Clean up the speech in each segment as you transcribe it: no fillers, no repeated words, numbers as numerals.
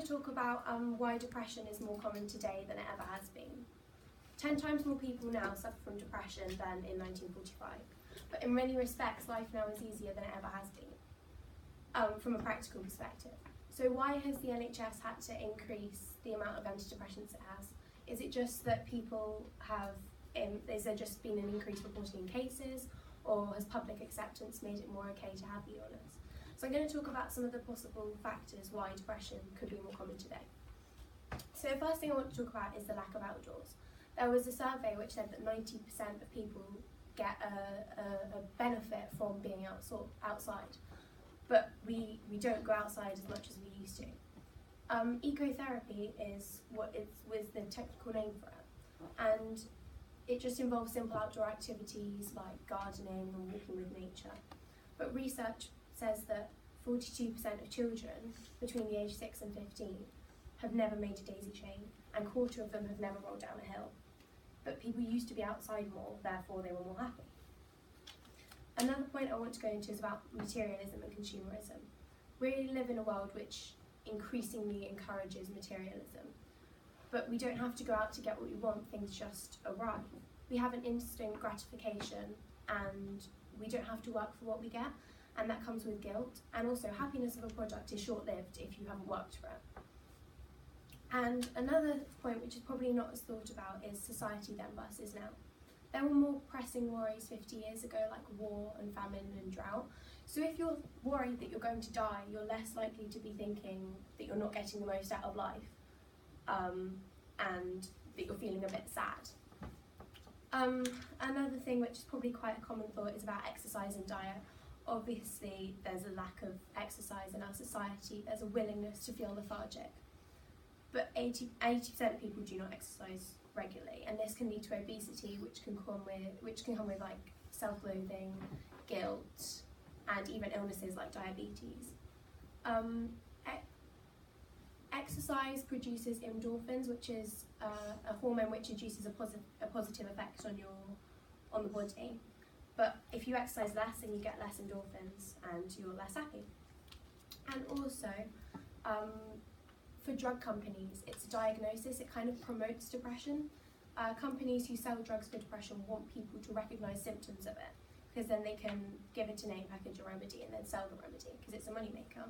going to talk about why depression is more common today than it ever has been. 10 times more people now suffer from depression than in 1945. But in many respects, life now is easier than it ever has been, from a practical perspective. So why has the NHS had to increase the amount of antidepressants it has? Is it just that people have, is there just been an increased reporting in cases, or has public acceptance made it more okay to have the illness? So I'm going to talk about some of the possible factors why depression could be more common today. So the first thing I want to talk about is the lack of outdoors. There was a survey which said that 90% of people get a benefit from being outside, but we don't go outside as much as we used to. Ecotherapy is was the technical name for it, and it just involves simple outdoor activities like gardening and walking with nature. But research says that 42% of children between the age 6 and 15 have never made a daisy chain, and a quarter of them have never rolled down a hill. But people used to be outside more, therefore they were more happy. Another point I want to go into is about materialism and consumerism. We live in a world which increasingly encourages materialism, but we don't have to go out to get what we want, things just arrive. We have an instant gratification and we don't have to work for what we get, and that comes with guilt, and also happiness of a product is short-lived if you haven't worked for it. And another point which is probably not as thought about is society then versus now. There were more pressing worries 50 years ago, like war and famine and drought. So if you're worried that you're going to die, you're less likely to be thinking that you're not getting the most out of life, and that you're feeling a bit sad. Another thing which is probably quite a common thought is about exercise and diet. Obviously, there's a lack of exercise in our society. There's a willingness to feel lethargic. But 80% of people do not exercise regularly, and this can lead to obesity, which can come with like self-loathing, guilt, and even illnesses like diabetes. Exercise produces endorphins, which is a hormone which induces a positive effect on the body. But if you exercise less, then you get less endorphins and you're less happy. And also, for drug companies, it's a diagnosis. It kind of promotes depression. Companies who sell drugs for depression want people to recognise symptoms of it, because then they can give it a name, package a remedy, and then sell the remedy, because it's a moneymaker.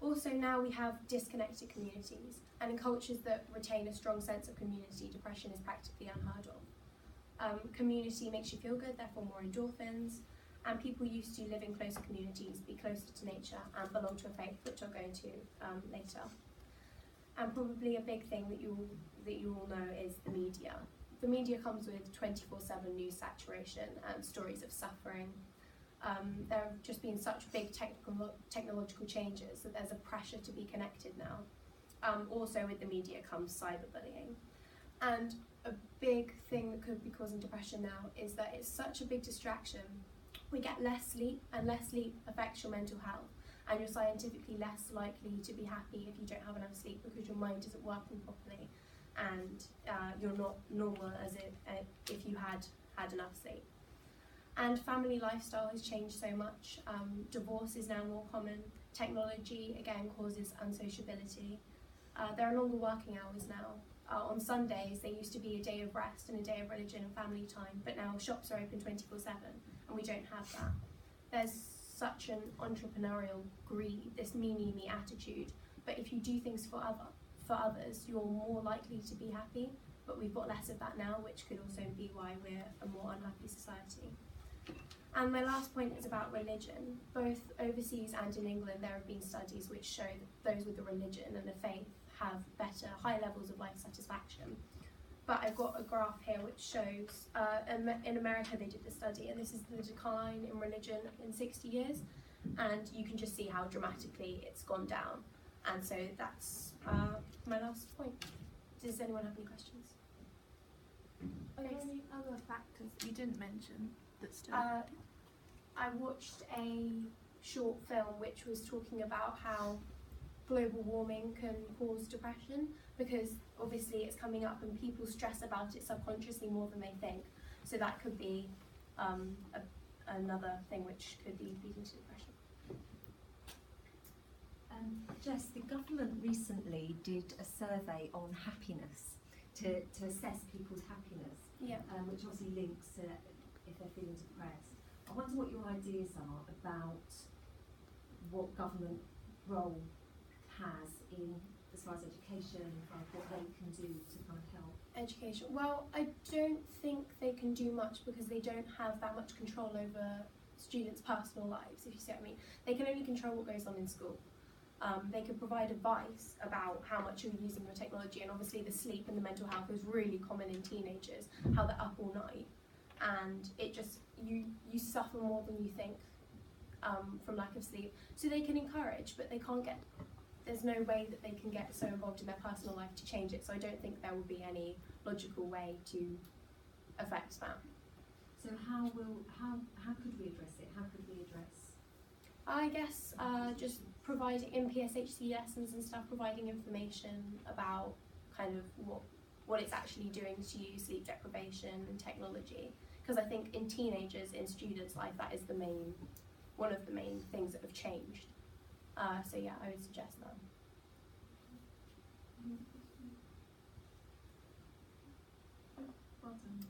Also, now we have disconnected communities, and in cultures that retain a strong sense of community, depression is practically unheard of. Community makes you feel good, therefore more endorphins, and people used to live in closer communities, be closer to nature, and belong to a faith, which I'll go into later. And probably a big thing that you all know is the media. The media comes with 24/7 news saturation and stories of suffering. There have just been such big technological changes that there's a pressure to be connected now. Also with the media comes cyberbullying. And a big thing that could be causing depression now is that it's such a big distraction. We get less sleep, and less sleep affects your mental health, and you're scientifically less likely to be happy if you don't have enough sleep, because your mind isn't working properly, and you're not normal as if you had enough sleep. And family lifestyle has changed so much. Divorce is now more common. Technology, again, causes unsociability. There are longer working hours now. On Sundays, there used to be a day of rest and a day of religion and family time, but now shops are open 24/7, and we don't have that. There's such an entrepreneurial greed, this me attitude, but if you do things for others, you're more likely to be happy, but we've got less of that now, which could also be why we're a more unhappy society. And my last point is about religion. Both overseas and in England, there have been studies which show that those with a religion and a faith have high levels of life satisfaction. But I've got a graph here which shows, in America they did the study, and this is the decline in religion in 60 years, and you can just see how dramatically it's gone down. And so that's my last point. Does anyone have any questions? Are there any other factors that you didn't mention that still? I watched a short film which was talking about how global warming can cause depression, because obviously it's coming up and people stress about it subconsciously more than they think. So that could be another thing which could be leading to depression. Jess, the government recently did a survey on happiness to assess people's happiness, Yeah. which obviously links to if they're feeling depressed. I wonder what your ideas are about what government role has in, as far as education, what they can do to kind of help. Education. Well, I don't think they can do much because they don't have that much control over students' personal lives, if you see what I mean. They can only control what goes on in school. They could provide advice about how much you're using your technology, and obviously the sleep and the mental health is really common in teenagers, how they're up all night, and it just, you suffer more than you think from lack of sleep. So they can encourage, but they can't get, there's no way that they can get so involved in their personal life to change it, so I don't think there will be any logical way to affect that. So how could we address it? How could we address? I guess just providing in PSHC lessons and stuff, providing information about kind of what it's actually doing to you, sleep deprivation and technology. Because I think in teenagers, in students' life, that is one of the main things that have changed. So yeah, I would suggest that. Well done.